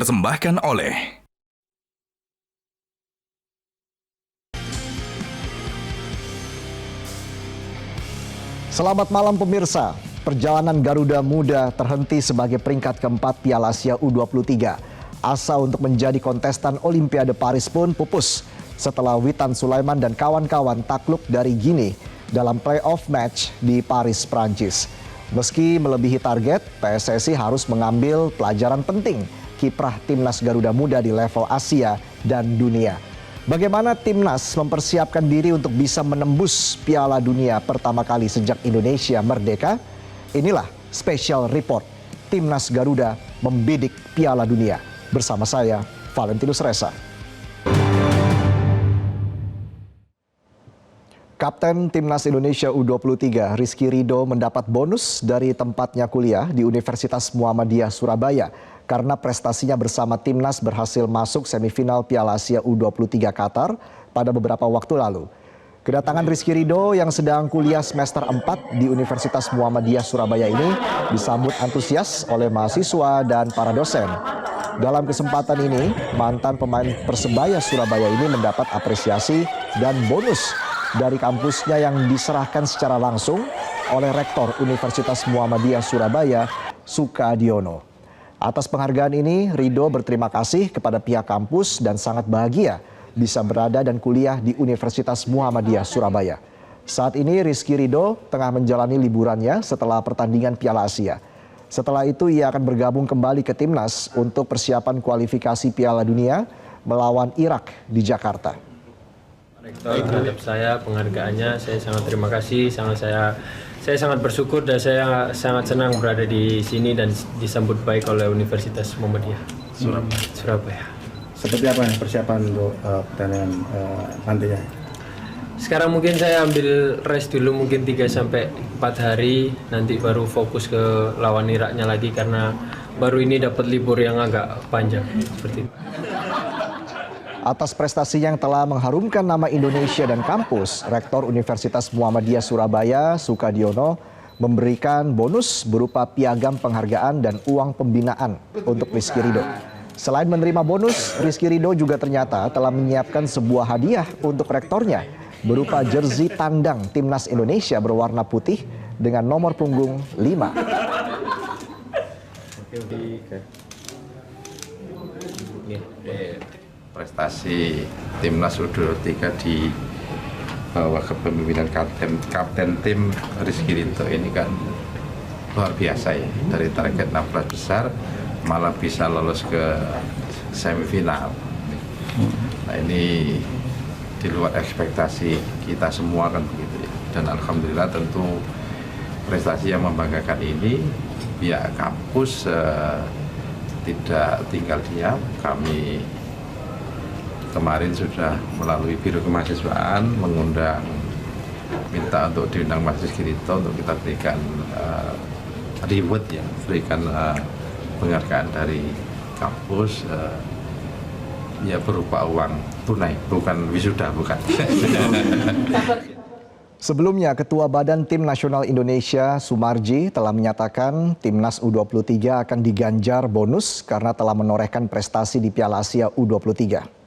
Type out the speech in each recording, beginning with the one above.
dipersembahkan oleh Selamat malam pemirsa. Perjalanan Garuda Muda terhenti sebagai peringkat keempat Piala Asia U23. Asa untuk menjadi kontestan Olimpiade Paris pun pupus setelah Witan Sulaiman dan kawan-kawan takluk dari Guinea dalam playoff match di Paris, Prancis. Meski melebihi target, PSSI harus mengambil pelajaran penting kiprah Timnas Garuda Muda di level Asia dan dunia. Bagaimana Timnas mempersiapkan diri untuk bisa menembus Piala Dunia pertama kali sejak Indonesia merdeka? Inilah special report Timnas Garuda membidik Piala Dunia. Bersama saya, Valentinus Reza. Kapten Timnas Indonesia U23 Rizky Ridho mendapat bonus dari tempatnya kuliah di Universitas Muhammadiyah Surabaya karena prestasinya bersama Timnas berhasil masuk semifinal Piala Asia U23 Qatar pada beberapa waktu lalu. Kedatangan Rizky Ridho yang sedang kuliah semester 4 di Universitas Muhammadiyah Surabaya ini disambut antusias oleh mahasiswa dan para dosen. Dalam kesempatan ini, mantan pemain Persebaya Surabaya ini mendapat apresiasi dan bonus dari kampusnya yang diserahkan secara langsung oleh Rektor Universitas Muhammadiyah Surabaya, Sukadiono. Atas penghargaan ini, Ridho berterima kasih kepada pihak kampus dan sangat bahagia bisa berada dan kuliah di Universitas Muhammadiyah Surabaya. Saat ini Rizky Ridho tengah menjalani liburannya setelah pertandingan Piala Asia. Setelah itu ia akan bergabung kembali ke Timnas untuk persiapan kualifikasi Piala Dunia melawan Irak di Jakarta. Rektor terhadap saya, penghargaannya saya sangat terima kasih, saya sangat bersyukur dan saya sangat senang berada di sini dan disambut baik oleh Universitas Muhammadiyah Surabaya. Seperti apa persiapan untuk pertandingan nantinya? Sekarang mungkin saya ambil rest dulu mungkin 3-4 hari, nanti baru fokus ke lawan Iraknya lagi karena baru ini dapat libur yang agak panjang seperti itu. Atas prestasi yang telah mengharumkan nama Indonesia dan kampus, Rektor Universitas Muhammadiyah Surabaya, Sukadiono, memberikan bonus berupa piagam penghargaan dan uang pembinaan untuk Rizky Ridho. Selain menerima bonus, Rizky Ridho juga ternyata telah menyiapkan sebuah hadiah untuk rektornya berupa jersey tandang Timnas Indonesia berwarna putih dengan nomor punggung 5. Prestasi Timnas U23 di bawah kepemimpinan kapten tim Rizky Ridho ini kan luar biasa ya. Dari target 16 besar malah bisa lolos ke semifinal. Nah ini di luar ekspektasi kita semua kan begitu ya. Dan alhamdulillah tentu prestasi yang membanggakan ini pihak kampus tidak tinggal diam. Kami kemarin sudah melalui Biro Kemahasiswaan mengundang, minta untuk diundang Mas Rizky Ridho untuk kita berikan reward ya, berikan penghargaan dari kampus ya berupa uang tunai, bukan wisuda, bukan. Sebelumnya, Ketua Badan Tim Nasional Indonesia Sumarji telah menyatakan Timnas U23 akan diganjar bonus karena telah menorehkan prestasi di Piala Asia U23.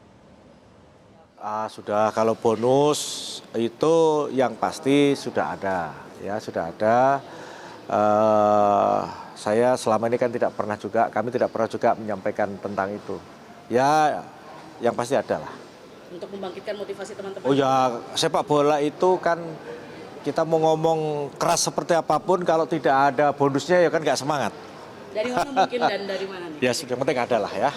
Sudah, kalau bonus itu yang pasti sudah ada, ya sudah ada. Saya selama ini kan kami tidak pernah juga menyampaikan tentang itu. Ya, yang pasti ada lah. Untuk membangkitkan motivasi teman-teman. Oh ya, sepak bola itu kan kita mau ngomong keras seperti apapun, kalau tidak ada bonusnya ya kan nggak semangat. Dari mana mungkin dan dari mana nih? Ya sudah, penting ada lah ya.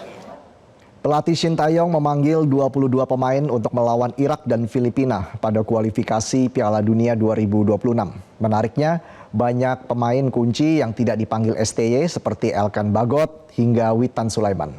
Pelatih Shin Taeyong memanggil 22 pemain untuk melawan Irak dan Filipina pada kualifikasi Piala Dunia 2026. Menariknya, banyak pemain kunci yang tidak dipanggil STY seperti Elkan Bagot hingga Witan Sulaiman.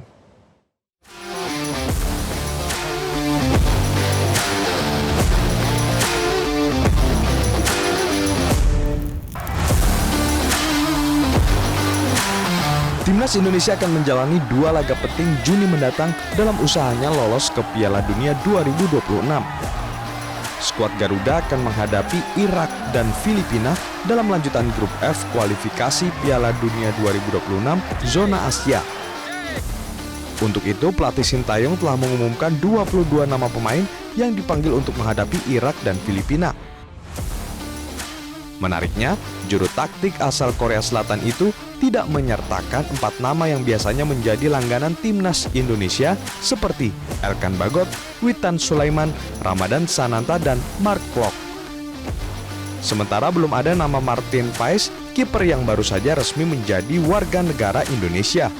Timnas Indonesia akan menjalani 2 laga penting Juni mendatang dalam usahanya lolos ke Piala Dunia 2026. Skuad Garuda akan menghadapi Irak dan Filipina dalam lanjutan grup F kualifikasi Piala Dunia 2026 zona Asia. Untuk itu, pelatih Sintayong telah mengumumkan 22 nama pemain yang dipanggil untuk menghadapi Irak dan Filipina. Menariknya, juru taktik asal Korea Selatan itu tidak menyertakan 4 nama yang biasanya menjadi langganan timnas Indonesia seperti Elkan Bagot, Witan Sulaiman, Ramadan Sananta, dan Mark Klok. Sementara belum ada nama Martin Paes, kiper yang baru saja resmi menjadi warga negara Indonesia.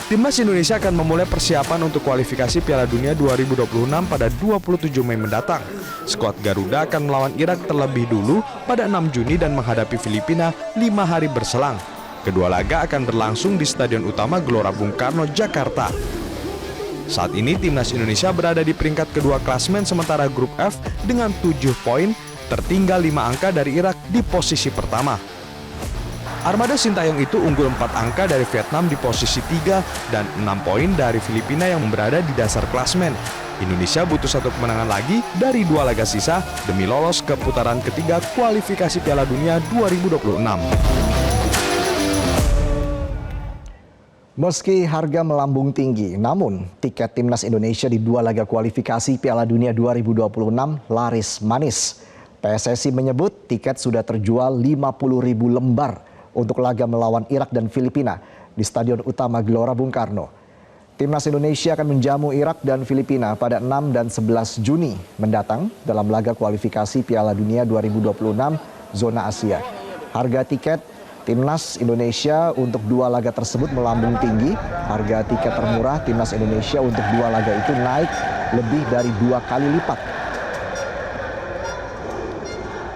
Timnas Indonesia akan memulai persiapan untuk kualifikasi Piala Dunia 2026 pada 27 Mei mendatang. Skuad Garuda akan melawan Irak terlebih dulu pada 6 Juni dan menghadapi Filipina 5 hari berselang. Kedua laga akan berlangsung di Stadion Utama Gelora Bung Karno, Jakarta. Saat ini Timnas Indonesia berada di peringkat kedua klasmen sementara grup F dengan 7 poin, tertinggal 5 angka dari Irak di posisi pertama. Armada Sintayong itu unggul 4 angka dari Vietnam di posisi 3 dan 6 poin dari Filipina yang berada di dasar klasmen. Indonesia butuh 1 kemenangan lagi dari 2 laga sisa demi lolos ke putaran ketiga kualifikasi Piala Dunia 2026. Meski harga melambung tinggi, namun tiket timnas Indonesia di 2 laga kualifikasi Piala Dunia 2026 laris manis. PSSI menyebut tiket sudah terjual 50.000 lembar untuk laga melawan Irak dan Filipina di Stadion Utama Gelora Bung Karno. Timnas Indonesia akan menjamu Irak dan Filipina pada 6 dan 11 Juni mendatang dalam laga kualifikasi Piala Dunia 2026 zona Asia. Harga tiket Timnas Indonesia untuk 2 laga tersebut melambung tinggi. Harga tiket termurah Timnas Indonesia untuk 2 laga itu naik lebih dari 2 kali lipat.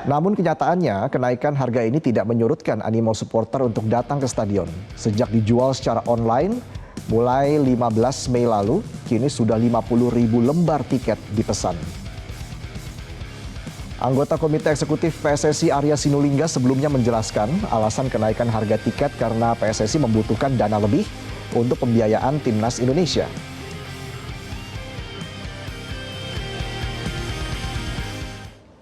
Namun kenyataannya, kenaikan harga ini tidak menyurutkan animo supporter untuk datang ke stadion. Sejak dijual secara online, mulai 15 Mei lalu, kini sudah 50.000 lembar tiket dipesan. Anggota Komite Eksekutif PSSI Arya Sinulinga sebelumnya menjelaskan alasan kenaikan harga tiket karena PSSI membutuhkan dana lebih untuk pembiayaan Timnas Indonesia.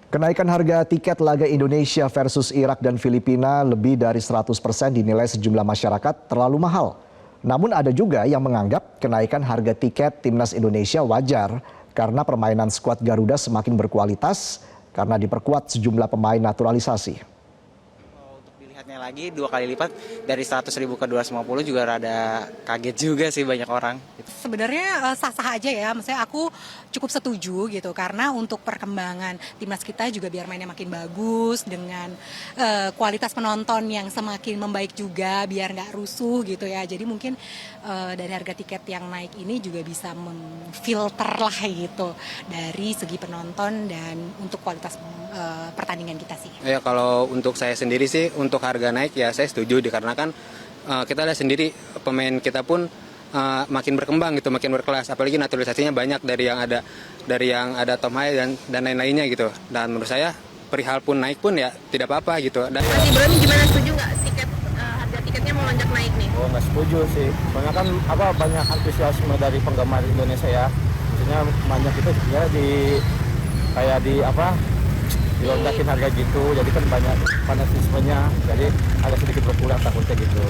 Kenaikan harga tiket laga Indonesia versus Irak dan Filipina lebih dari 100% dinilai sejumlah masyarakat terlalu mahal. Namun ada juga yang menganggap kenaikan harga tiket Timnas Indonesia wajar karena permainan skuad Garuda semakin berkualitas karena diperkuat sejumlah pemain naturalisasi. Untuk dilihatnya lagi 2 kali lipat dari 100.000 ke 250 juga rada kaget juga sih banyak orang. Sebenarnya sah-sah aja ya, maksudnya aku cukup setuju gitu karena untuk perkembangan timnas kita juga biar mainnya makin bagus dengan kualitas penonton yang semakin membaik juga biar nggak rusuh gitu ya. Jadi mungkin dari harga tiket yang naik ini juga bisa memfilter lah gitu dari segi penonton dan untuk kualitas pertandingan kita sih. Ya kalau untuk saya sendiri sih untuk harga naik ya saya setuju dikarenakan kita lihat sendiri pemain kita pun makin berkembang gitu, makin berkelas. Apalagi naturalisasinya banyak dari yang ada Tom Haye dan lain-lainnya gitu. Dan menurut saya perihal pun naik pun ya tidak apa-apa gitu. Masih belum gimana, setuju nggak harga tiketnya melonjak naik nih? Oh nggak setuju sih. Soalnya kan banyak antusiasme dari penggemar Indonesia ya. Maksudnya banyak itu ya dilonjakin harga gitu. Jadi kan banyak fanatismenya. Jadi agak sedikit berkurang takutnya gitu.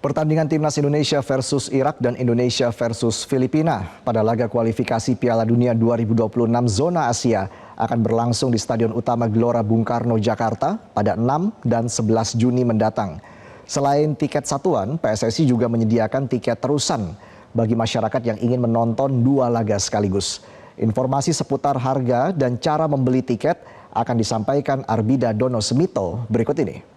Pertandingan Timnas Indonesia versus Irak dan Indonesia versus Filipina pada laga kualifikasi Piala Dunia 2026 zona Asia akan berlangsung di Stadion Utama Gelora Bung Karno, Jakarta pada 6 dan 11 Juni mendatang. Selain tiket satuan, PSSI juga menyediakan tiket terusan bagi masyarakat yang ingin menonton 2 laga sekaligus. Informasi seputar harga dan cara membeli tiket akan disampaikan Arbida Dono Semito berikut ini.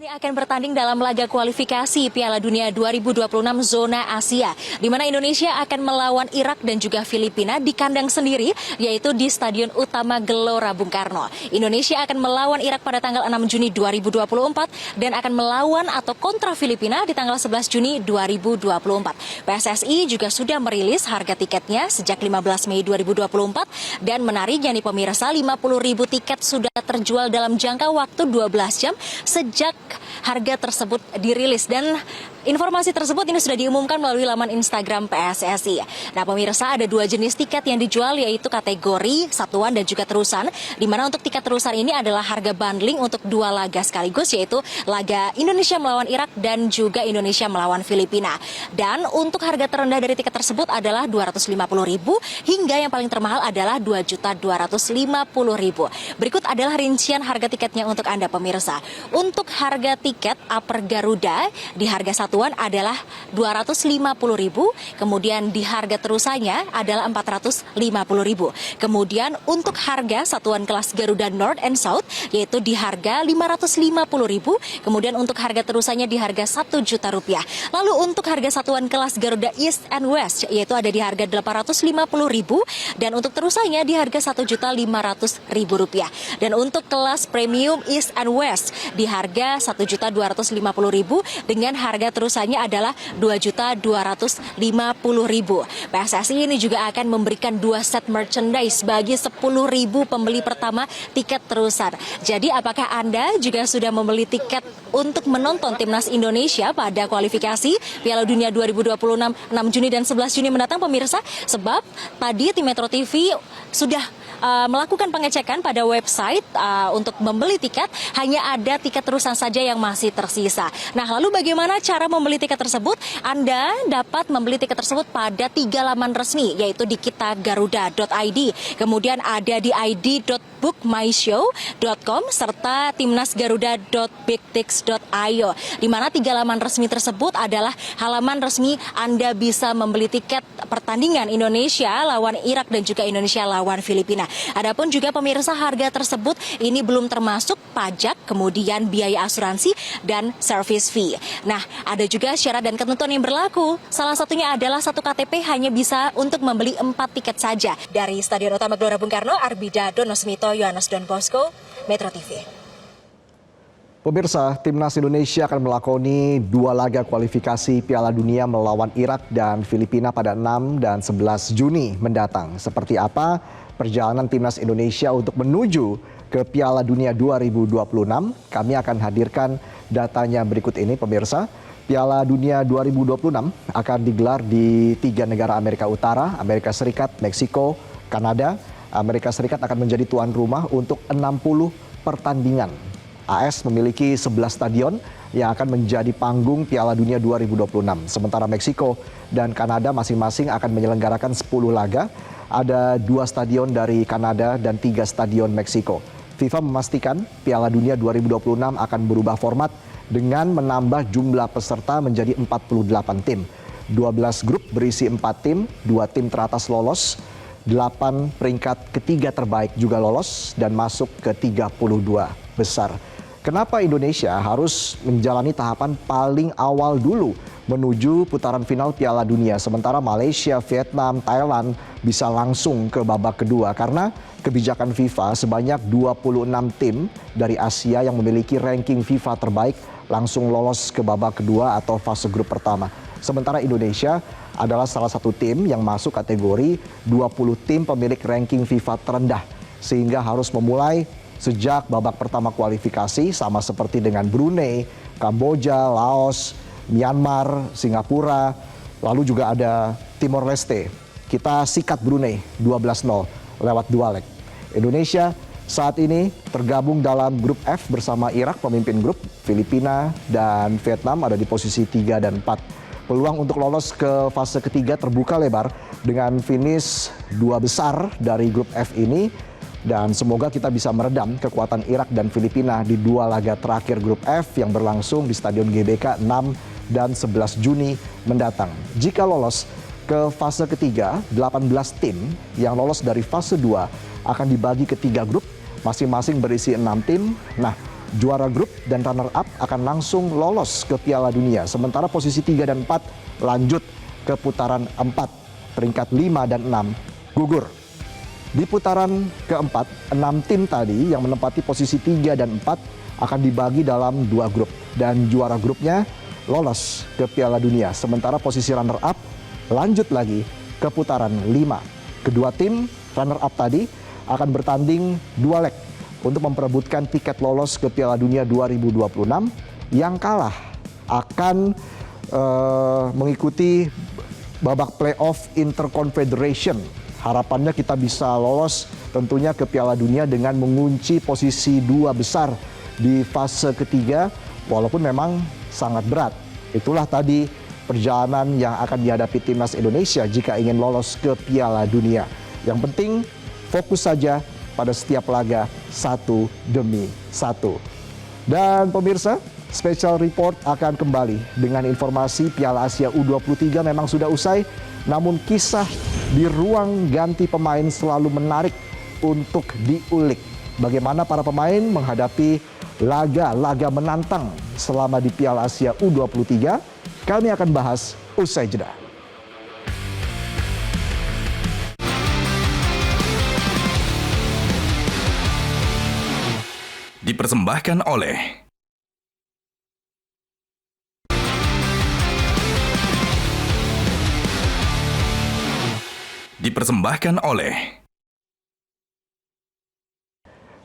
Ini akan bertanding dalam laga kualifikasi Piala Dunia 2026 zona Asia, di mana Indonesia akan melawan Irak dan juga Filipina di kandang sendiri, yaitu di Stadion Utama Gelora Bung Karno. Indonesia akan melawan Irak pada tanggal 6 Juni 2024 dan akan melawan atau kontra Filipina di tanggal 11 Juni 2024. PSSI juga sudah merilis harga tiketnya sejak 15 Mei 2024 dan menariknya nih pemirsa, 50.000 tiket sudah terjual dalam jangka waktu 12 jam sejak harga tersebut dirilis dan Informasi tersebut ini sudah diumumkan melalui laman Instagram PSSI. Nah pemirsa, ada 2 jenis tiket yang dijual, yaitu kategori satuan dan juga terusan. Di mana untuk tiket terusan ini adalah harga bundling untuk 2 laga sekaligus, yaitu laga Indonesia melawan Irak dan juga Indonesia melawan Filipina. Dan untuk harga terendah dari tiket tersebut adalah Rp250.000 hingga yang paling termahal adalah Rp2.250.000. Berikut adalah rincian harga tiketnya untuk Anda pemirsa. Untuk harga tiket Upper Garuda di harga satuan adalah Rp250.000, kemudian di harga terusannya adalah Rp450.000. Kemudian untuk harga satuan kelas Garuda North and South yaitu di harga Rp550.000, kemudian untuk harga terusannya di harga Rp1.000.000. Lalu untuk harga satuan kelas Garuda East and West yaitu ada di harga Rp850.000 dan untuk terusannya di harga Rp1.500.000. Dan untuk kelas Premium East and West di harga Rp1.250.000 dengan harga terusannya adalah Rp2.250.000. PSSI ini juga akan memberikan 2 set merchandise bagi 10.000 pembeli pertama tiket terusan. Jadi apakah Anda juga sudah membeli tiket untuk menonton Timnas Indonesia pada kualifikasi Piala Dunia 2026 6 Juni dan 11 Juni mendatang pemirsa? Sebab tadi tim Metro TV sudah melakukan pengecekan pada website untuk membeli tiket, hanya ada tiket terusan saja yang masih tersisa. Nah, lalu bagaimana cara membeli tiket tersebut? Anda dapat membeli tiket tersebut pada 3 laman resmi, yaitu di kitagaruda.id, kemudian ada di id.bookmyshow.com, serta timnasgaruda.bigtix.io, di mana 3 laman resmi tersebut adalah halaman resmi Anda bisa membeli tiket pertandingan Indonesia lawan Irak dan juga Indonesia lawan Filipina. Adapun juga pemirsa, harga tersebut ini belum termasuk pajak, kemudian biaya asuransi dan service fee. Nah, ada juga syarat dan ketentuan yang berlaku. Salah satunya adalah 1 KTP hanya bisa untuk membeli 4 tiket saja. Dari Stadion Utama Gelora Bung Karno, Arbida Donosmito, Yohanes Don Bosco, Metro TV. Pemirsa, Timnas Indonesia akan melakoni 2 laga kualifikasi Piala Dunia melawan Irak dan Filipina pada 6 dan 11 Juni mendatang. Seperti apa perjalanan Timnas Indonesia untuk menuju ke Piala Dunia 2026? Kami akan hadirkan datanya berikut ini pemirsa. Piala Dunia 2026 akan digelar di 3 negara Amerika Utara, Amerika Serikat, Meksiko, Kanada. Amerika Serikat akan menjadi tuan rumah untuk 60 pertandingan. AS memiliki 11 stadion yang akan menjadi panggung Piala Dunia 2026. Sementara Meksiko dan Kanada masing-masing akan menyelenggarakan 10 laga. Ada 2 stadion dari Kanada dan 3 stadion Meksiko. FIFA memastikan Piala Dunia 2026 akan berubah format dengan menambah jumlah peserta menjadi 48 tim. 12 grup berisi 4 tim, 2 tim teratas lolos, 8 peringkat ketiga terbaik juga lolos dan masuk ke 32 besar. Kenapa Indonesia harus menjalani tahapan paling awal dulu menuju putaran final Piala Dunia, sementara Malaysia, Vietnam, Thailand bisa langsung ke babak kedua? Karena kebijakan FIFA sebanyak 26 tim dari Asia yang memiliki ranking FIFA terbaik langsung lolos ke babak kedua atau fase grup pertama. Sementara Indonesia adalah salah satu tim yang masuk kategori 20 tim pemilik ranking FIFA terendah, sehingga harus memulai sejak babak pertama kualifikasi, sama seperti dengan Brunei, Kamboja, Laos, Myanmar, Singapura, lalu juga ada Timor Leste. Kita sikat Brunei 12-0 lewat 2 leg. Indonesia saat ini tergabung dalam grup F bersama Irak pemimpin grup, Filipina dan Vietnam ada di posisi 3 dan 4. Peluang untuk lolos ke fase ketiga terbuka lebar dengan finish 2 besar dari grup F ini. Dan semoga kita bisa meredam kekuatan Irak dan Filipina di 2 laga terakhir grup F yang berlangsung di Stadion GBK 6 dan 11 Juni mendatang. Jika lolos ke fase ketiga, 18 tim yang lolos dari fase 2 akan dibagi ke 3 grup, masing-masing berisi 6 tim. Nah, juara grup dan runner-up akan langsung lolos ke Piala Dunia. Sementara posisi 3 dan 4 lanjut ke putaran 4, peringkat 5 dan 6 gugur. Di putaran keempat, 6 tim tadi yang menempati posisi 3 dan 4 akan dibagi dalam 2 grup. Dan juara grupnya lolos ke Piala Dunia. Sementara posisi runner-up lanjut lagi ke putaran 5. Kedua tim runner-up tadi akan bertanding 2 leg untuk memperebutkan tiket lolos ke Piala Dunia 2026. Yang kalah akan mengikuti babak playoff Interconfederation. Harapannya kita bisa lolos tentunya ke Piala Dunia dengan mengunci posisi 2 besar di fase ketiga, walaupun memang sangat berat. Itulah tadi perjalanan yang akan dihadapi timnas Indonesia jika ingin lolos ke Piala Dunia. Yang penting fokus saja pada setiap laga satu demi satu. Dan pemirsa, Special Report akan kembali dengan informasi Piala Asia U23 memang sudah usai, namun kisah di ruang ganti pemain selalu menarik untuk diulik. Bagaimana para pemain menghadapi laga-laga menantang selama di Piala Asia U23, kami akan bahas usai jeda. Dipersembahkan oleh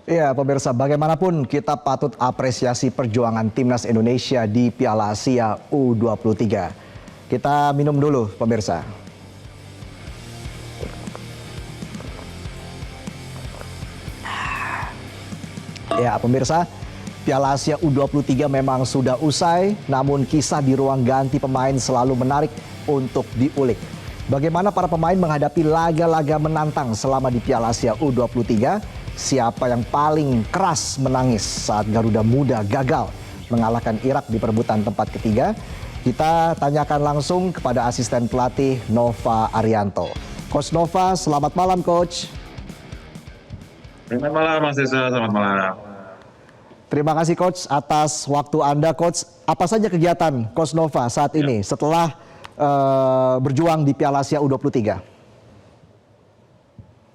Ya, pemirsa, bagaimanapun kita patut apresiasi perjuangan timnas Indonesia di Piala Asia U23. Kita minum dulu, pemirsa. Ya, pemirsa, Piala Asia U23 memang sudah usai, namun kisah di ruang ganti pemain selalu menarik untuk diulik. Bagaimana para pemain menghadapi laga-laga menantang selama di Piala Asia U23? Siapa yang paling keras menangis saat Garuda Muda gagal mengalahkan Irak di perebutan tempat ketiga? Kita tanyakan langsung kepada asisten pelatih Nova Arianto. Coach Nova, selamat malam Coach. Selamat malam Mas Desa, selamat malam. Terima kasih Coach atas waktu Anda Coach. Apa saja kegiatan Coach Nova saat ini setelah berjuang di Piala Asia U23?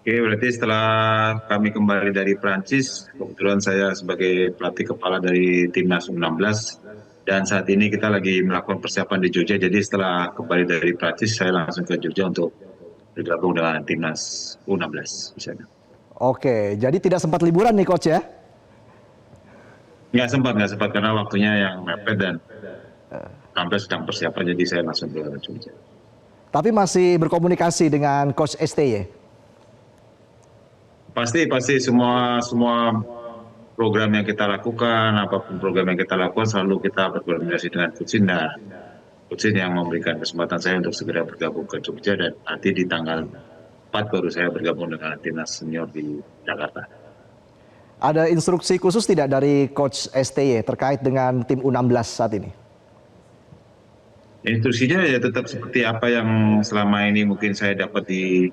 Oke, berarti setelah kami kembali dari Prancis, kebetulan saya sebagai pelatih kepala dari Timnas U16, dan saat ini kita lagi melakukan persiapan di Jogja, jadi setelah kembali dari Prancis, saya langsung ke Jogja untuk bergabung dengan Timnas U16. Misalnya. Oke, jadi tidak sempat liburan nih Coach ya? Nggak sempat karena waktunya yang mepet dan sampai sedang persiapan, jadi saya langsung ke Jogja. Tapi masih berkomunikasi dengan Coach STY? Pasti semua program yang kita lakukan, apapun program yang kita lakukan selalu kita berkoordinasi dengan Coach Sinda. Coach yang memberikan kesempatan saya untuk segera bergabung ke Jogja, dan nanti di tanggal 4 baru saya bergabung dengan timnas senior di Jakarta. Ada instruksi khusus tidak dari Coach STY terkait dengan tim U16 saat ini? Instruksinya ya tetap seperti apa yang selama ini mungkin saya dapat di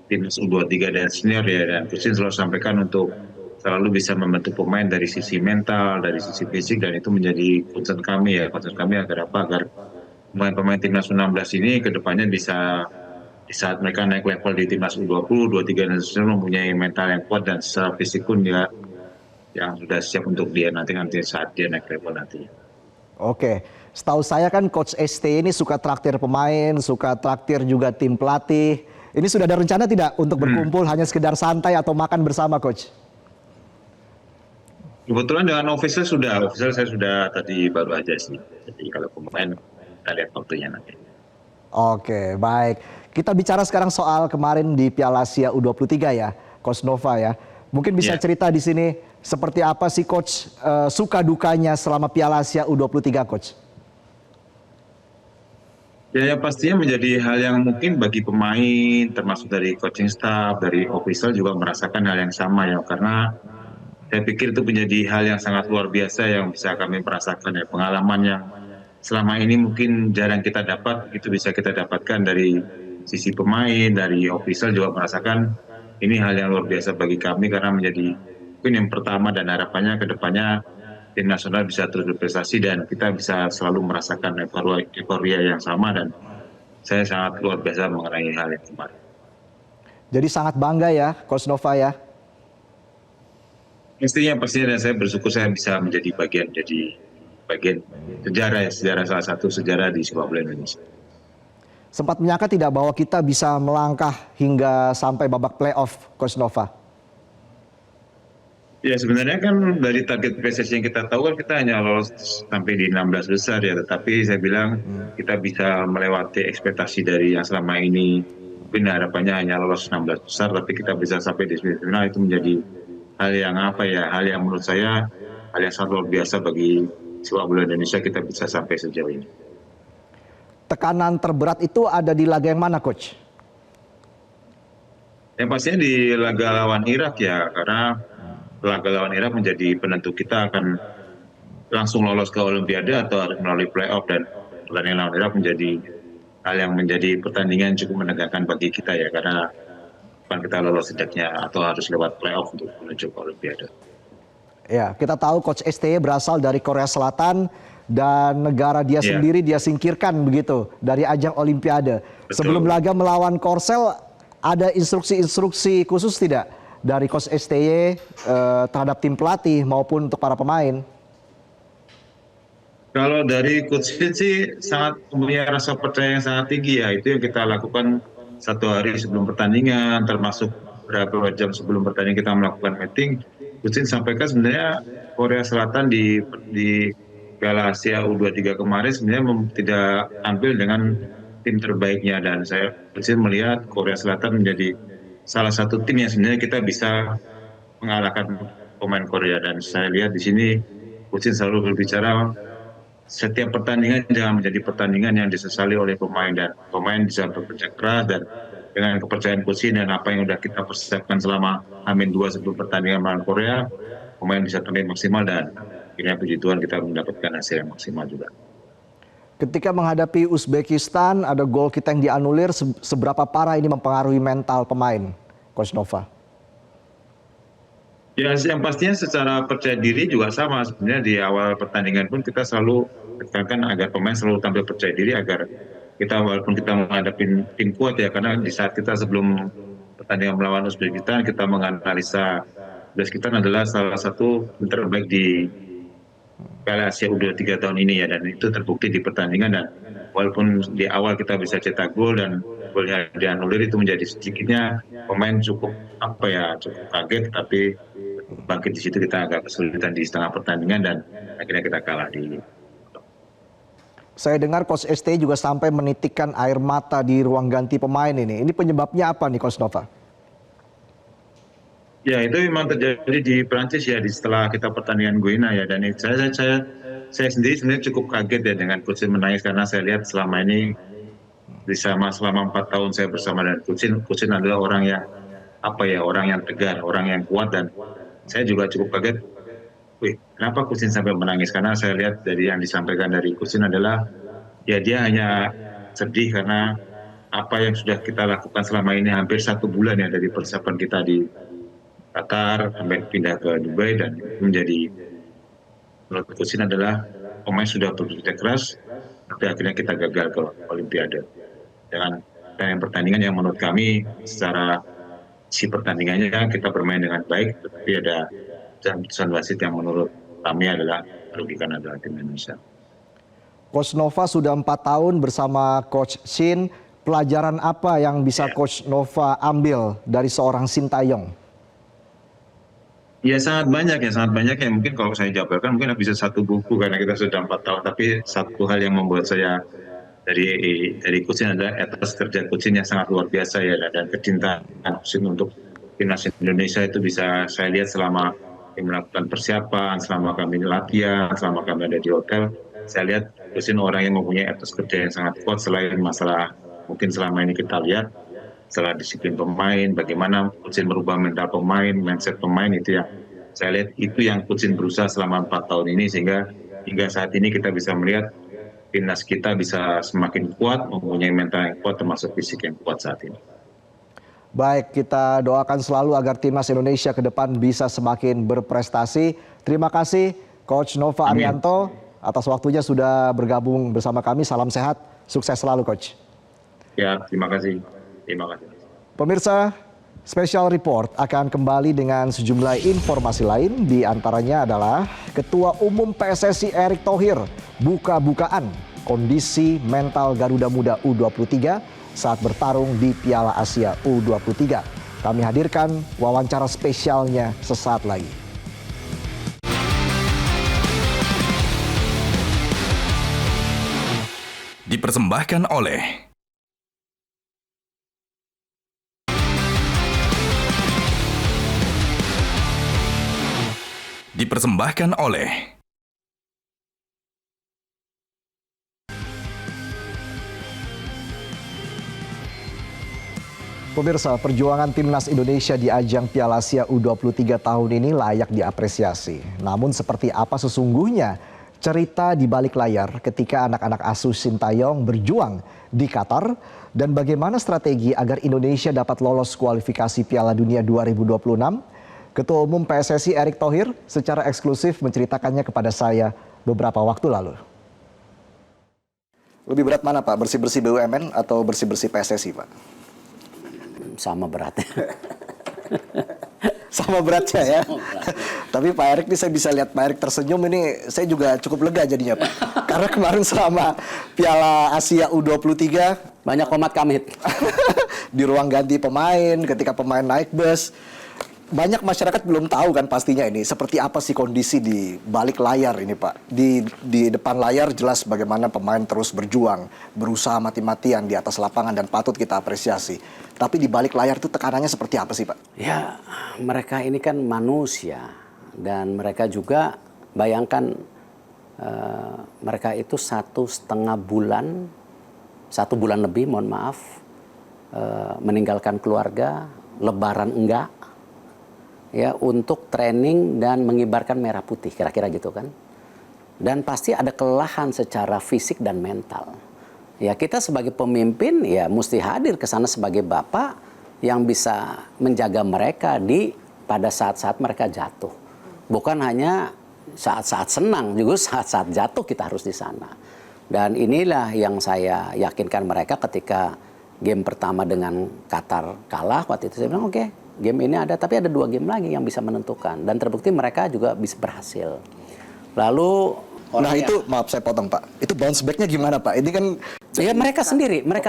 timnas U23 dan senior ya, dan Coach selalu sampaikan untuk selalu bisa membentuk pemain dari sisi mental, dari sisi fisik, dan itu menjadi concern kami ya. Concern kami agar apa? Agar pemain-pemain timnas U16 ini kedepannya bisa di saat mereka naik level di timnas U20, U23 dan senior mempunyai mental yang kuat, dan secara fisik pun dia yang sudah siap untuk dia nanti saat dia naik level nanti. Oke, setahu saya kan Coach ST ini suka traktir pemain, suka traktir juga tim pelatih. Ini sudah ada rencana tidak untuk berkumpul hanya sekedar santai atau makan bersama Coach? Kebetulan dengan official saya sudah tadi baru aja sih. Jadi kalau pemain kita lihat waktunya nanti. Oke, baik. Kita bicara sekarang soal kemarin di Piala Asia U23 ya, Coach Nova ya. Mungkin bisa cerita di sini seperti apa sih Coach suka dukanya selama Piala Asia U23 Coach? Ya pastinya menjadi hal yang mungkin bagi pemain, termasuk dari coaching staff, dari official juga merasakan hal yang sama ya. Karena saya pikir itu menjadi hal yang sangat luar biasa yang bisa kami merasakan ya. Pengalaman yang selama ini mungkin jarang kita dapat, itu bisa kita dapatkan dari sisi pemain, dari official juga merasakan ini hal yang luar biasa bagi kami, karena menjadi mungkin yang pertama dan harapannya ke depannya tim nasional bisa terus berprestasi dan kita bisa selalu merasakan euforia yang sama, dan saya sangat luar biasa mengenai hal yang kemarin. Jadi sangat bangga ya Coach Nova ya? Pastinya dan saya bersyukur saya bisa menjadi bagian sejarah salah satu sejarah di sepak bola Indonesia. Sempat menyangka tidak bahwa kita bisa melangkah hingga sampai babak playoff Coach Nova? Ya sebenarnya kan dari target PSSI yang kita tahu kan kita hanya lolos sampai di 16 besar ya, tetapi saya bilang kita bisa melewati ekspektasi dari yang selama ini. Mungkin harapannya hanya lolos 16 besar, tapi kita bisa sampai di semifinal, itu menjadi hal yang hal yang menurut saya hal yang sangat luar biasa bagi sepak bola Indonesia, kita bisa sampai sejauh ini. Tekanan terberat itu ada di laga yang mana, Coach? Yang pastinya di laga lawan Irak ya, karena laga lawan Irak menjadi penentu kita akan langsung lolos ke Olimpiade atau harus melalui playoff, dan pertandingan lawan Irak menjadi hal yang menjadi pertandingan cukup menegangkan bagi kita ya, karena bukan kita lolos setidaknya atau harus lewat playoff untuk menuju ke Olimpiade. Ya, kita tahu Coach STY berasal dari Korea Selatan dan negara dia sendiri dia singkirkan begitu dari ajang Olimpiade. Betul. Sebelum laga melawan Korsel, ada instruksi-instruksi khusus tidak dari Coach STY terhadap tim pelatih maupun untuk para pemain? Kalau dari Coach Shin sih sangat punya rasa percaya yang sangat tinggi ya, itu yang kita lakukan 1 hari sebelum pertandingan, termasuk beberapa jam sebelum pertandingan kita melakukan meeting. Coach Shin sampaikan sebenarnya Korea Selatan di Piala Asia U23 kemarin sebenarnya tidak tampil dengan tim terbaiknya, dan saya melihat Korea Selatan menjadi salah satu tim yang sebenarnya kita bisa mengalahkan pemain Korea, dan saya lihat di sini Coach Shin selalu berbicara setiap pertandingan jangan menjadi pertandingan yang disesali oleh pemain, dan pemain bisa bekerja keras, dan dengan kepercayaan Coach Shin dan apa yang sudah kita persiapkan selama H-2 sebelum pertandingan melawan Korea, pemain bisa tampil maksimal, dan akhirnya puji Tuhan kita mendapatkan hasil yang maksimal juga. Ketika menghadapi Uzbekistan, ada gol kita yang dianulir, seberapa parah ini mempengaruhi mental pemain, Coach Nova? Ya, yang pastinya secara percaya diri juga sama. Sebenarnya di awal pertandingan pun kita selalu tekankan agar pemain selalu tampil percaya diri, agar kita walaupun kita menghadapi tim kuat ya, karena di saat kita sebelum pertandingan melawan Uzbekistan kita menganalisa Uzbekistan adalah salah satu tim terbaik di Piala Asia U23 tahun ini ya, dan itu terbukti di pertandingan. Dan walaupun di awal kita bisa cetak gol dan golnya dianulir, itu menjadi sedikitnya pemain cukup kaget, tapi bangkit di situ kita agak kesulitan di setengah pertandingan dan akhirnya kita kalah di. Saya dengar Coach STY juga sampai menitikkan air mata di ruang ganti pemain ini. Ini penyebabnya apa nih, Coach Nova? Ya, itu memang terjadi di Prancis ya, setelah kita pertandingan Guinea ya, dan saya sendiri sebenarnya cukup kaget ya dengan Coach Shin menangis, karena saya lihat selama ini selama 4 tahun saya bersama dengan Coach Shin adalah orang yang orang yang tegar, orang yang kuat, dan saya juga cukup kaget. Kenapa Coach Shin sampai menangis? Karena saya lihat dari yang disampaikan dari Coach Shin adalah ya dia hanya sedih karena apa yang sudah kita lakukan selama ini hampir 1 bulan ya, dari persiapan kita di Qatar sampai pindah ke Dubai, dan menjadi menurut Coach Shin adalah pemain sudah bekerja keras, tapi akhirnya kita gagal ke Olimpiade dengan pertandingan yang menurut kami secara pertandingannya kita bermain dengan baik, tetapi ada keputusan wasit yang menurut kami adalah merugikan adalah tim Indonesia. Coach Nova sudah 4 tahun bersama Coach Shin. Pelajaran apa yang bisa Coach Nova ambil dari seorang Sintayong? Ya sangat banyak ya. Mungkin kalau saya jabarkan mungkin bisa 1 buku karena kita sudah 4 tahun. Tapi satu hal yang membuat saya dari Coach Shin adalah etos kerja Coach Shin yang sangat luar biasa ya, dan kecintaan Coach Shin untuk timnas Indonesia itu bisa saya lihat selama melakukan persiapan, selama kami latihan, selama kami ada di hotel. Saya lihat Coach Shin orang yang mempunyai etos kerja yang sangat kuat, selain masalah mungkin selama ini kita lihat setelah disiplin pemain, bagaimana Coach Shin merubah mental pemain, mindset pemain, itu yang saya lihat itu yang Coach Shin berusaha selama 4 tahun ini, sehingga hingga saat ini kita bisa melihat timnas kita bisa semakin kuat, mempunyai mental yang kuat termasuk fisik yang kuat saat ini. Baik, kita doakan selalu agar timnas Indonesia ke depan bisa semakin berprestasi. Terima kasih Coach Nova Arianto atas waktunya sudah bergabung bersama kami. Salam sehat, sukses selalu Coach. Ya, terima kasih. Pemirsa, Special Report akan kembali dengan sejumlah informasi lain. Di antaranya adalah Ketua Umum PSSI Erick Thohir buka-bukaan kondisi mental Garuda Muda U23 saat bertarung di Piala Asia U23. Kami hadirkan wawancara spesialnya sesaat lagi. Dipersembahkan oleh Pemirsa, perjuangan timnas Indonesia di ajang Piala Asia U23 tahun ini layak diapresiasi. Namun seperti apa sesungguhnya cerita di balik layar ketika anak-anak asuh Sintayong berjuang di Qatar dan bagaimana strategi agar Indonesia dapat lolos kualifikasi Piala Dunia 2026? Ketua Umum PSSI Erick Thohir secara eksklusif menceritakannya kepada saya beberapa waktu lalu. Lebih berat mana Pak, bersih-bersih BUMN atau bersih-bersih PSSI Pak? Sama beratnya. Sama beratnya ya. Tapi Pak Erick ini saya bisa lihat Pak Erick tersenyum ini, saya juga cukup lega jadinya Pak. Karena kemarin selama Piala Asia U23 banyak komat kamit. Di ruang ganti pemain, ketika pemain naik bus, banyak masyarakat belum tahu kan pastinya ini seperti apa sih kondisi di balik layar ini Pak. Di depan layar jelas bagaimana pemain terus berjuang, berusaha mati-matian di atas lapangan dan patut kita apresiasi. Tapi di balik layar itu tekanannya seperti apa sih Pak? Ya, mereka ini kan manusia dan mereka juga bayangkan mereka itu 1,5 bulan, 1 bulan lebih mohon maaf, meninggalkan keluarga, lebaran enggak, ya untuk training dan mengibarkan merah putih, kira-kira gitu kan. Dan pasti ada kelelahan secara fisik dan mental. Ya kita sebagai pemimpin ya mesti hadir ke sana sebagai bapak yang bisa menjaga mereka pada saat-saat mereka jatuh. Bukan hanya saat-saat senang, juga saat-saat jatuh kita harus di sana. Dan inilah yang saya yakinkan mereka ketika game pertama dengan Qatar kalah. Waktu itu saya bilang oke, game ini ada, tapi ada 2 game lagi yang bisa menentukan. Dan terbukti mereka juga bisa berhasil. Lalu itu maaf saya potong Pak, itu bounce back-nya gimana Pak? Ini kan ya mereka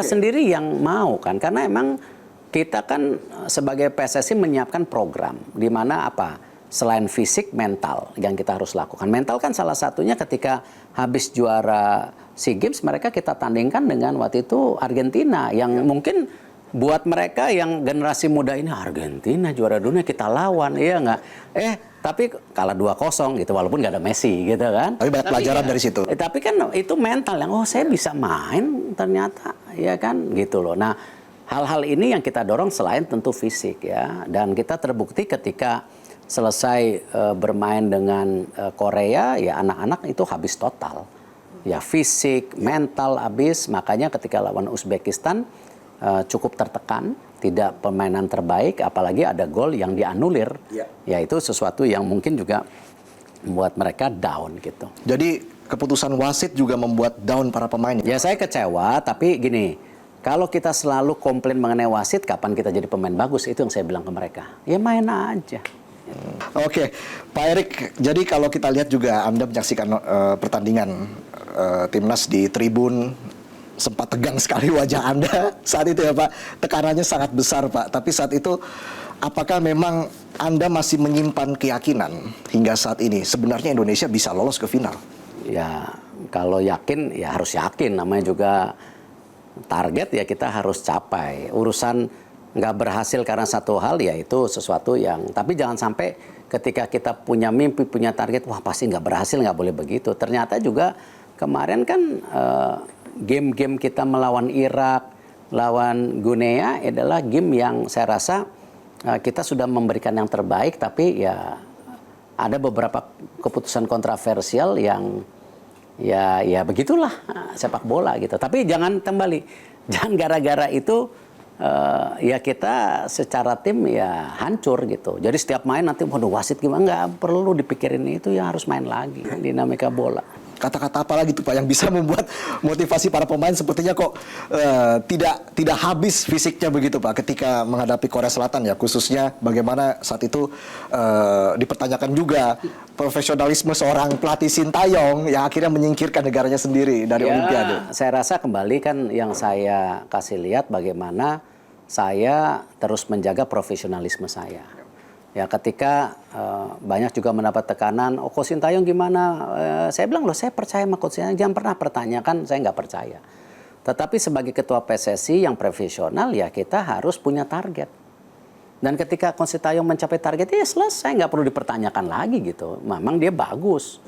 sendiri yang mau kan, karena emang kita kan sebagai PSSI menyiapkan program di mana apa selain fisik, mental yang kita harus lakukan. Mental kan salah satunya ketika habis juara SEA Games mereka kita tandingkan dengan waktu itu Argentina yang mungkin buat mereka yang generasi muda ini Argentina juara dunia kita lawan, iya nggak? Tapi kalah 2-0 gitu, walaupun nggak ada Messi gitu kan. Tapi banyak pelajaran dari situ. Tapi kan itu mental yang, saya bisa main ternyata, ya kan gitu loh. Nah, hal-hal ini yang kita dorong selain tentu fisik ya. Dan kita terbukti ketika selesai bermain dengan Korea, ya anak-anak itu habis total. Ya fisik, mental habis, makanya ketika lawan Uzbekistan cukup tertekan. Tidak permainan terbaik, apalagi ada gol yang dianulir. Ya itu sesuatu yang mungkin juga membuat mereka down gitu. Jadi keputusan wasit juga membuat down para pemain. Ya saya kecewa, tapi gini, kalau kita selalu komplain mengenai wasit, kapan kita jadi pemain bagus? Itu yang saya bilang ke mereka. Ya main aja. Oke, Pak Erick, jadi kalau kita lihat juga Anda menyaksikan pertandingan timnas di tribun, sempat tegang sekali wajah Anda saat itu ya Pak. Tekanannya sangat besar Pak. Tapi saat itu apakah memang Anda masih menyimpan keyakinan hingga saat ini sebenarnya Indonesia bisa lolos ke final? Ya kalau yakin ya harus yakin. Namanya juga target ya kita harus capai. Urusan nggak berhasil karena satu hal ya itu sesuatu yang. Tapi jangan sampai ketika kita punya mimpi, punya target, wah pasti nggak berhasil, nggak boleh begitu. Ternyata juga kemarin kan game-game kita melawan Irak, lawan Guinea adalah game yang saya rasa kita sudah memberikan yang terbaik, tapi ya ada beberapa keputusan kontroversial yang ya begitulah sepak bola gitu. Tapi jangan jangan gara-gara itu ya kita secara tim ya hancur gitu. Jadi setiap main nanti waduh wasit gimana, nggak perlu dipikirin itu, ya harus main lagi dinamika bola. Kata-kata apa lagi tuh Pak yang bisa membuat motivasi para pemain sepertinya kok tidak habis fisiknya begitu Pak ketika menghadapi Korea Selatan ya, khususnya bagaimana saat itu dipertanyakan juga profesionalisme seorang pelatih Sintayong yang akhirnya menyingkirkan negaranya sendiri dari Olimpiade. Saya rasa kembali kan yang saya kasih lihat bagaimana saya terus menjaga profesionalisme saya. Ya ketika banyak juga mendapat tekanan, oh Coach Sintayong gimana? Saya bilang loh saya percaya sama Coach Sintayong, jangan pernah pertanyakan saya nggak percaya. Tetapi sebagai ketua PSSI yang profesional ya kita harus punya target. Dan ketika Coach Sintayong mencapai target ya selesai, nggak perlu dipertanyakan lagi gitu. Memang dia bagus,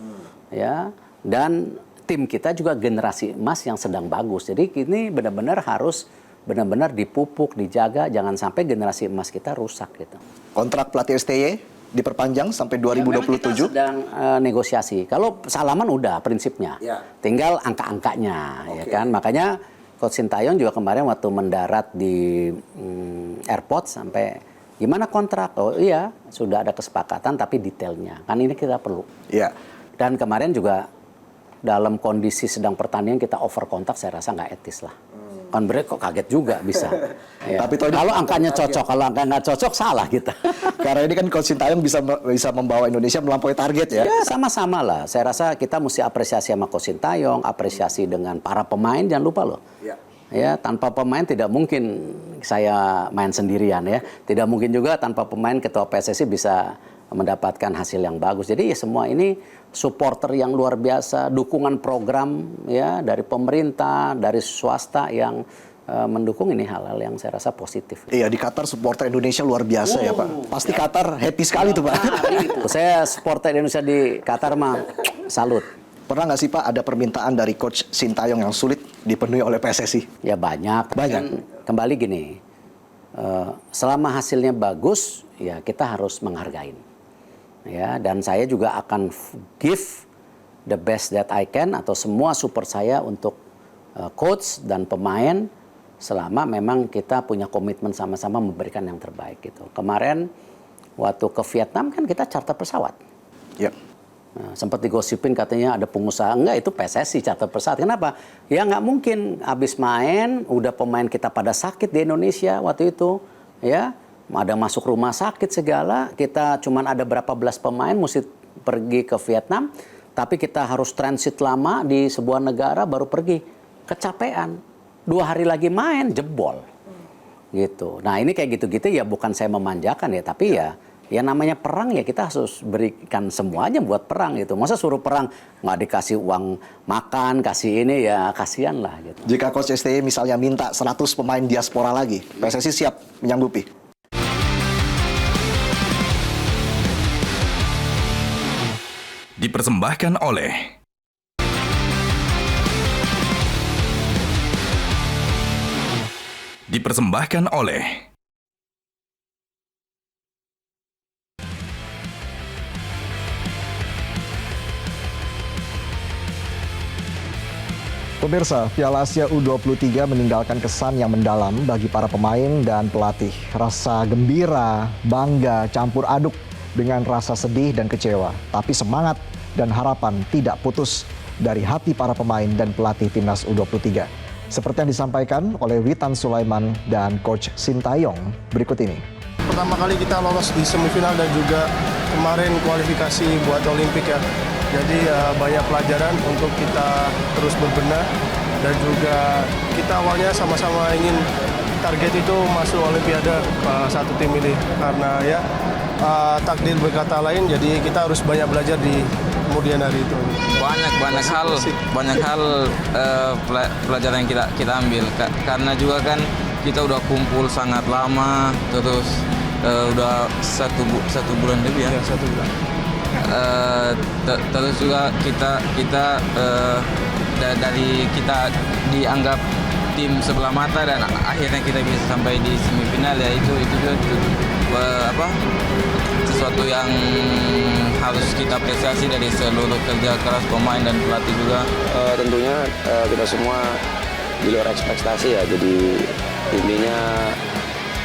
ya. Dan tim kita juga generasi emas yang sedang bagus. Jadi ini benar-benar harus benar-benar dipupuk, dijaga, jangan sampai generasi emas kita rusak gitu. Kontrak pelatih STY diperpanjang sampai 2027. Ya, kita sedang negosiasi. Kalau salaman udah prinsipnya, tinggal angka-angkanya, ya kan. Makanya Coach Sintayong juga kemarin waktu mendarat di airport sampai gimana kontrak? Oh iya, sudah ada kesepakatan tapi detailnya. Kan ini kita perlu. Iya. Dan kemarin juga dalam kondisi sedang pertandingan kita over kontrak, saya rasa nggak etis lah. Kan mereka kok kaget juga bisa. Ya. Tapi kalau angkanya cocok, kalau angka nggak cocok salah kita. Karena ini kan Coach Sintayong bisa membawa Indonesia melampaui target ya. Ya sama-sama lah. Saya rasa kita mesti apresiasi sama Coach Sintayong, apresiasi dengan para pemain, jangan lupa loh. Ya, tanpa pemain tidak mungkin saya main sendirian ya. Tidak mungkin juga tanpa pemain ketua PSSI bisa mendapatkan hasil yang bagus. Jadi ya semua ini supporter yang luar biasa, dukungan program ya dari pemerintah, dari swasta yang mendukung, ini hal-hal yang saya rasa positif. Iya, di Qatar supporter Indonesia luar biasa ya Pak. Pasti ya. Qatar happy sekali tuh Pak. Saya supporter Indonesia di Qatar mah salut. Pernah nggak sih Pak ada permintaan dari Coach Sintayong yang sulit dipenuhi oleh PSSI? Ya banyak. Kan, kembali gini, selama hasilnya bagus, ya kita harus menghargain. Ya, dan saya juga akan give the best that I can atau semua support saya untuk coach dan pemain selama memang kita punya komitmen sama-sama memberikan yang terbaik gitu. Kemarin waktu ke Vietnam kan kita charter pesawat. Yep. Nah, sempat digosipin katanya ada pengusaha, enggak, itu PSSI charter pesawat. Kenapa? Ya nggak mungkin habis main udah pemain kita pada sakit di Indonesia waktu itu, ya. Ada masuk rumah sakit segala, kita cuman ada berapa belas pemain mesti pergi ke Vietnam, tapi kita harus transit lama di sebuah negara baru pergi. Kecapean, 2 hari lagi main jebol, gitu. Nah ini kayak gitu-gitu ya bukan saya memanjakan ya, tapi ya namanya perang ya kita harus berikan semuanya buat perang gitu. Masa suruh perang nggak dikasih uang makan, kasih ini ya kasihan lah gitu. Jika Coach STY misalnya minta 100 pemain diaspora lagi, PSSI siap menyanggupi? Dipersembahkan oleh Pemirsa, Piala Asia U23 meninggalkan kesan yang mendalam bagi para pemain dan pelatih. Rasa gembira, bangga, campur aduk dengan rasa sedih dan kecewa. Tapi semangat dan harapan tidak putus dari hati para pemain dan pelatih Timnas U23. Seperti yang disampaikan oleh Witan Sulaiman dan Coach Sintayong berikut ini. Pertama kali kita lolos di semifinal dan juga kemarin kualifikasi buat Olimpik ya. Jadi banyak pelajaran untuk kita terus berbenah dan juga kita awalnya sama-sama ingin target itu masuk Olimpiade satu tim ini karena ya takdir berkata lain, jadi kita harus banyak belajar di kemudian hari itu. Banyak hal pelajaran yang kita ambil karena juga kan kita udah kumpul sangat lama, terus udah satu bulan lebih ya. Ya 1 bulan. Terus juga kita dari kita dianggap tim sebelah mata dan akhirnya kita bisa sampai di semifinal ya itu juga sesuatu yang harus kita apresiasi dari seluruh kerja keras pemain dan pelatih juga. Tentunya kita semua di luar ekspektasi ya, jadi intinya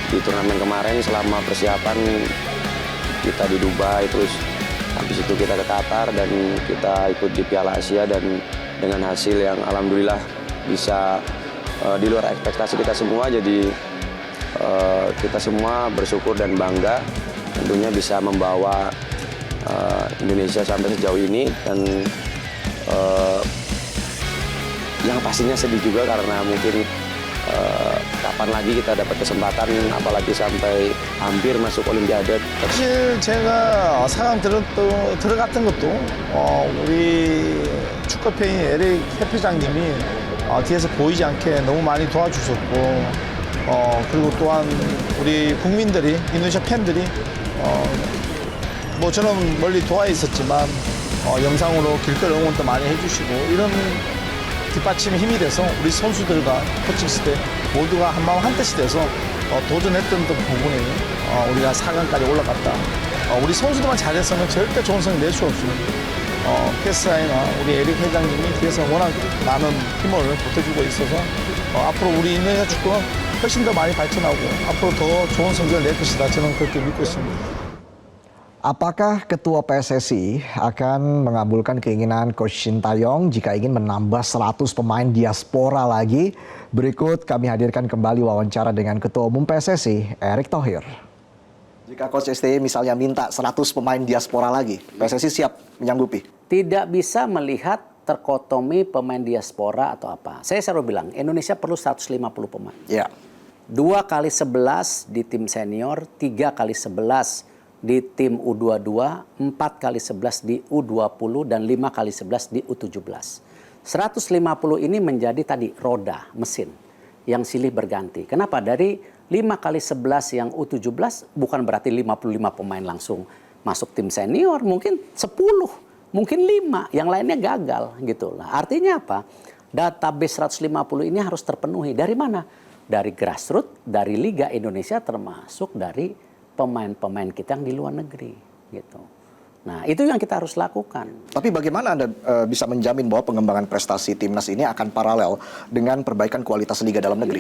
di turnamen kemarin selama persiapan kita di Dubai, terus habis itu kita ke Qatar dan kita ikut di Piala Asia dan dengan hasil yang alhamdulillah bisa di luar ekspektasi kita semua, jadi kita semua bersyukur dan bangga tentunya bisa membawa Indonesia sampai sejauh ini dan yang pastinya sedih juga karena mungkin kapan lagi kita dapat kesempatan apalagi sampai hampir masuk Olimpiade. 사실 제가 4강 들어갔던 것도 우리 축구팬이 에릭 협회장님이 뒤에서 보이지 않게 너무 많이 도와주셨고 그리고 또한 우리 국민들이 인도네시아 팬들이 뭐 저는 멀리 도하에 있었지만 영상으로 길거리 응원도 많이 해주시고 이런 뒷받침이 힘이 돼서 우리 선수들과 코칭 스텝 모두가 한마음 한뜻이 돼서 도전했던 부분이 우리가 4강까지 올라갔다. 우리 선수들만 잘했으면 절대 좋은 성적 낼 수 없습니다. 캐스라이나 우리 에릭 회장님이 뒤에서 워낙 많은 힘을 보태주고 있어서 앞으로 우리 인도네시아 축구는 훨씬 더 많이 발전하고 앞으로 더 좋은 성적을 낼 것이다. 저는 그렇게 믿고 있습니다. Apakah Ketua PSSI akan mengabulkan keinginan Coach Shin Tae-yong jika ingin menambah 100 pemain diaspora lagi? Berikut kami hadirkan kembali wawancara dengan Ketua Umum PSSI, Erick Thohir. Jika Coach STY misalnya minta 100 pemain diaspora lagi, PSSI siap menyanggupi? Tidak bisa melihat terkotomi pemain diaspora atau apa. Saya selalu bilang, Indonesia perlu 150 pemain. Ya. 2 kali 11 di tim senior, 3 kali 11 di tim U22, 4 kali 11 di U20, dan 5 kali 11 di U17. 150 ini menjadi tadi roda, mesin, yang silih berganti. Kenapa? Dari 5 kali 11 yang U17 bukan berarti 55 pemain langsung masuk tim senior, mungkin 10, mungkin 5, yang lainnya gagal gitu lah. Artinya apa? Database 150 ini harus terpenuhi. Dari mana? Dari grassroots, dari Liga Indonesia, termasuk dari pemain-pemain kita yang di luar negeri gitu. Nah, itu yang kita harus lakukan. Tapi bagaimana Anda bisa menjamin bahwa pengembangan prestasi timnas ini akan paralel dengan perbaikan kualitas liga dalam negeri?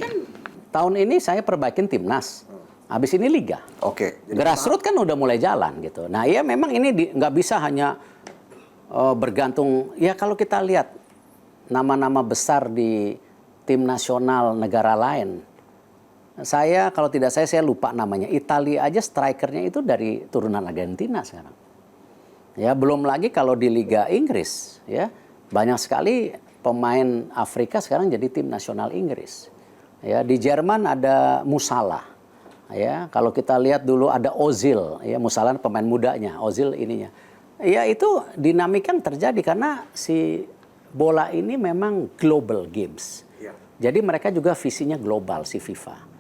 Tahun ini saya perbaikin timnas. Habis ini liga. Oke. Grassroots kan udah mulai jalan gitu. Nah, ya memang ini nggak bisa hanya bergantung. Ya kalau kita lihat nama-nama besar di tim nasional negara lain. Saya kalau tidak saya lupa namanya. Italia aja strikernya itu dari turunan Argentina sekarang. Ya, belum lagi kalau di Liga Inggris, ya. Banyak sekali pemain Afrika sekarang jadi tim nasional Inggris. Ya, di Jerman ada Musiala. Ya, kalau kita lihat dulu ada Ozil, ya, Musiala pemain mudanya, Ozil ininya. Ya, itu dinamika yang terjadi karena si bola ini memang global games. Jadi mereka juga visinya global si FIFA.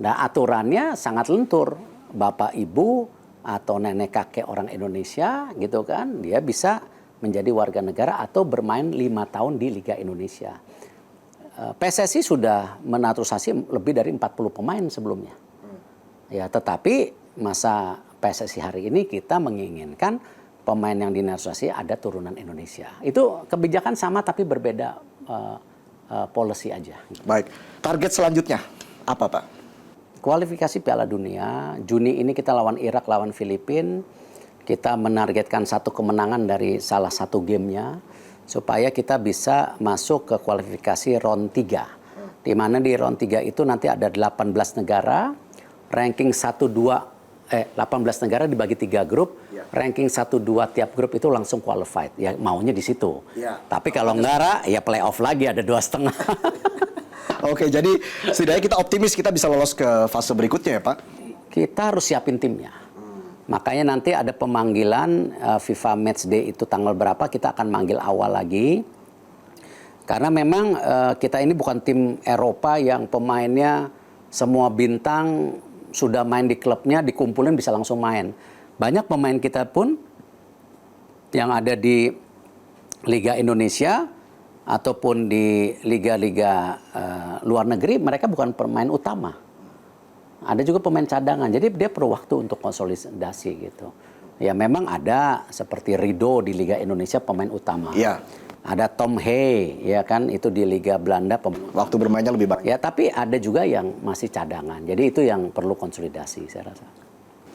Nah, aturannya sangat lentur. Bapak ibu atau nenek kakek orang Indonesia gitu kan, dia bisa menjadi warga negara atau bermain 5 tahun di Liga Indonesia. PSSI sudah menaturalisasi lebih dari 40 pemain sebelumnya. Ya, tetapi masa PSSI hari ini kita menginginkan pemain yang dinaturalisasi ada turunan Indonesia. Itu kebijakan sama tapi berbeda policy aja. Baik, target selanjutnya apa Pak? Kualifikasi Piala Dunia, Juni ini kita lawan Irak, lawan Filipina. Kita menargetkan 1 kemenangan dari salah satu gamenya supaya kita bisa masuk ke kualifikasi round 3. Di mana di round 3 itu nanti ada 18 negara, ranking 18 negara dibagi 3 grup, ranking 1-2 tiap grup itu langsung qualified. Ya maunya di situ. Tapi kalau enggak ya playoff lagi ada 2,5. Oke, jadi setidaknya kita optimis kita bisa lolos ke fase berikutnya ya Pak? Kita harus siapin timnya. Makanya nanti ada pemanggilan FIFA Matchday itu tanggal berapa kita akan manggil awal lagi. Karena memang kita ini bukan tim Eropa yang pemainnya semua bintang sudah main di klubnya, dikumpulin bisa langsung main. Banyak pemain kita pun yang ada di Liga Indonesia ataupun di liga-liga luar negeri, mereka bukan pemain utama. Ada juga pemain cadangan, jadi dia perlu waktu untuk konsolidasi gitu. Ya memang ada seperti Rido di Liga Indonesia pemain utama. Iya. Ada Tom Hey, ya kan, itu di Liga Belanda. Waktu bermainnya lebih banyak. Ya, tapi ada juga yang masih cadangan. Jadi itu yang perlu konsolidasi, saya rasa.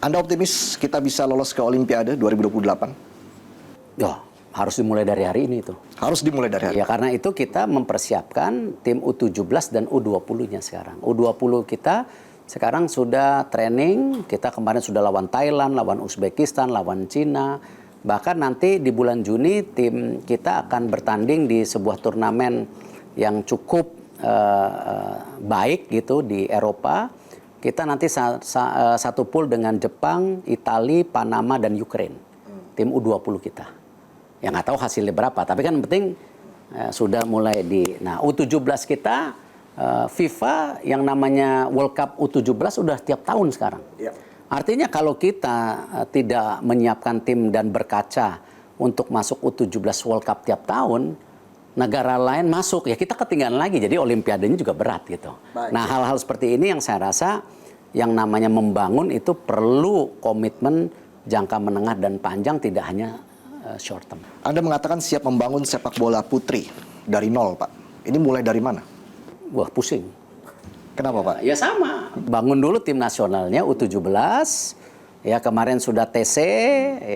Anda optimis kita bisa lolos ke Olimpiade 2028? Ya, harus dimulai dari hari ini itu. Harus dimulai dari hari ini? Ya, karena itu kita mempersiapkan tim U17 dan U20-nya sekarang. U20 kita sekarang sudah training, kita kemarin sudah lawan Thailand, lawan Uzbekistan, lawan Cina. Bahkan nanti di bulan Juni tim kita akan bertanding di sebuah turnamen yang cukup baik gitu di Eropa. Kita nanti satu pool dengan Jepang, Italia, Panama, dan Ukraine. Tim U20 kita. Ya nggak tahu hasilnya berapa, tapi kan yang penting sudah mulai Nah, U17 kita FIFA yang namanya World Cup U17 udah tiap tahun sekarang. Artinya kalau kita tidak menyiapkan tim dan berkaca untuk masuk U17 World Cup tiap tahun, negara lain masuk, ya kita ketinggalan lagi. Jadi olimpiadenya juga berat gitu. Nah, hal-hal seperti ini yang saya rasa yang namanya membangun itu perlu komitmen jangka menengah dan panjang, tidak hanya short term. Anda mengatakan siap membangun sepak bola putri dari nol, Pak. Ini mulai dari mana? Wah, pusing. Kenapa, Pak? Ya sama. Bangun dulu tim nasionalnya U17. Ya kemarin sudah TC,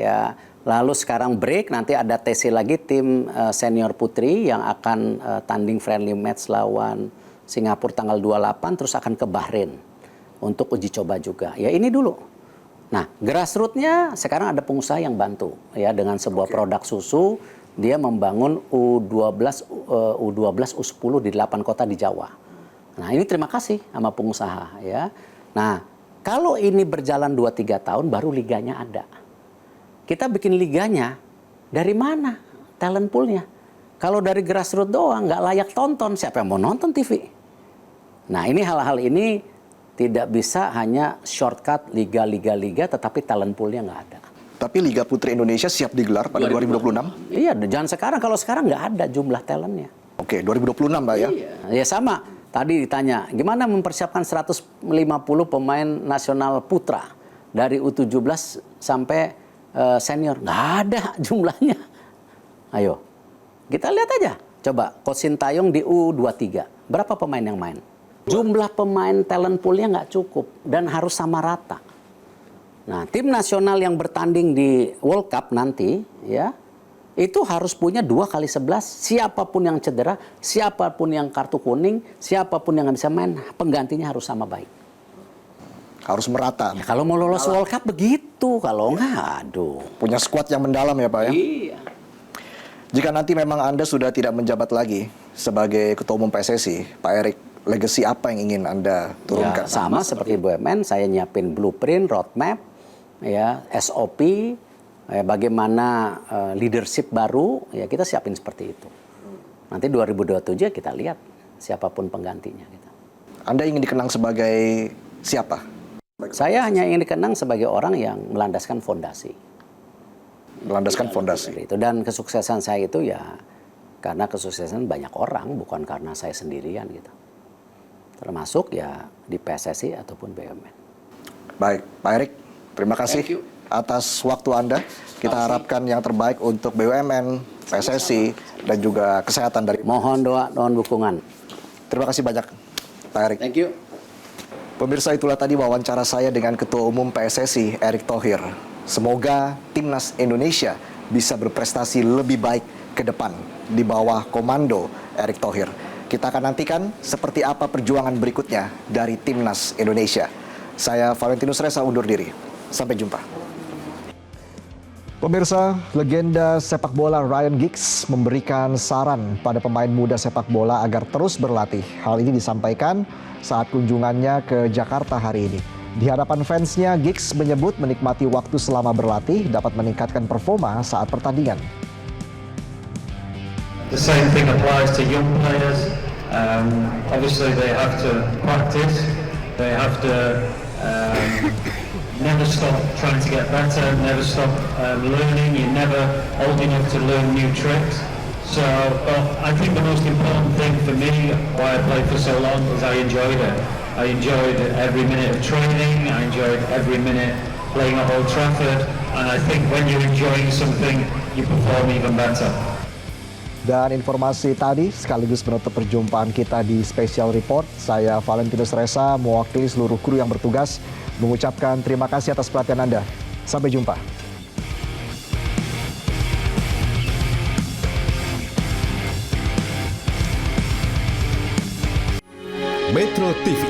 ya. Lalu sekarang break, nanti ada TC lagi tim senior putri yang akan tanding friendly match lawan Singapura tanggal 28, terus akan ke Bahrain untuk uji coba juga. Ya ini dulu. Nah, grassroots-nya sekarang ada pengusaha yang bantu ya dengan sebuah produk susu. Dia membangun U12, U10 di 8 kota di Jawa. Nah, ini terima kasih sama pengusaha ya. Nah, kalau ini berjalan 2-3 tahun baru liganya ada. Kita bikin liganya dari mana? Talent pool-nya. Kalau dari grassroots doang nggak layak tonton, siapa yang mau nonton TV? Nah, ini hal-hal ini tidak bisa hanya shortcut liga, tetapi talent pool-nya nggak ada. Tapi Liga Putri Indonesia siap digelar pada 2026? Iya, jangan sekarang. Kalau sekarang nggak ada jumlah talentnya. Oke, 2026 Pak ya? Iya. Ya sama. Tadi ditanya, gimana mempersiapkan 150 pemain nasional putra dari U17 sampai senior? Nggak ada jumlahnya. Ayo, kita lihat aja. Coba, Coach Sintayong di U23. Berapa pemain yang main? Jumlah pemain talent pool-nya nggak cukup dan harus sama rata. Nah, tim nasional yang bertanding di World Cup nanti, ya, itu harus punya 2x11. Siapapun yang cedera, siapapun yang kartu kuning, siapapun yang nggak bisa main, penggantinya harus sama baik. Harus merata. Ya, kalau mau lolos World Cup begitu, kalau nggak, aduh. Punya skuad yang mendalam ya Pak ya? Iya. Jika nanti memang Anda sudah tidak menjabat lagi sebagai Ketua Umum PSSI, Pak Erik, legasi apa yang ingin Anda turunkan? Ya, sama seperti BUMN, saya nyiapin blueprint, roadmap, ya, SOP, ya, bagaimana leadership baru, ya kita siapin seperti itu. Nanti 2027 kita lihat siapapun penggantinya. Gitu. Anda ingin dikenang sebagai siapa? Saya hanya ingin dikenang sebagai orang yang melandaskan fondasi. Melandaskan fondasi. Itu. Dan kesuksesan saya itu ya karena kesuksesan banyak orang, bukan karena saya sendirian gitu. Termasuk ya di PSSI ataupun BUMN. Baik, Pak Erik, terima kasih atas waktu Anda. Kita harapkan yang terbaik untuk BUMN, PSSI, dan juga kesehatan dari... Mohon doa, mohon dukungan. Terima kasih banyak, Pak Erik. Thank you. Pemirsa, itulah tadi wawancara saya dengan Ketua Umum PSSI, Erick Thohir. Semoga Timnas Indonesia bisa berprestasi lebih baik ke depan di bawah komando Erick Thohir. Kita akan nantikan seperti apa perjuangan berikutnya dari Timnas Indonesia. Saya Valentinus Reza undur diri. Sampai jumpa. Pemirsa, legenda sepak bola Ryan Giggs memberikan saran pada pemain muda sepak bola agar terus berlatih. Hal ini disampaikan saat kunjungannya ke Jakarta hari ini. Di hadapan fansnya, Giggs menyebut menikmati waktu selama berlatih dapat meningkatkan performa saat pertandingan. The same thing applies to young players. Obviously they have to practice. They have to never stop trying to get better, never stop learning. You're never old enough to learn new tricks. So I think the most important thing for me, why I played for so long, is I enjoyed it. I enjoyed every minute of training. I enjoyed every minute playing at Old Trafford. And I think when you're enjoying something, you perform even better. Dan informasi tadi sekaligus menutup perjumpaan kita di Special Report. Saya Valentinus Reza mewakili seluruh kru yang bertugas mengucapkan terima kasih atas perhatian Anda. Sampai jumpa. Metro TV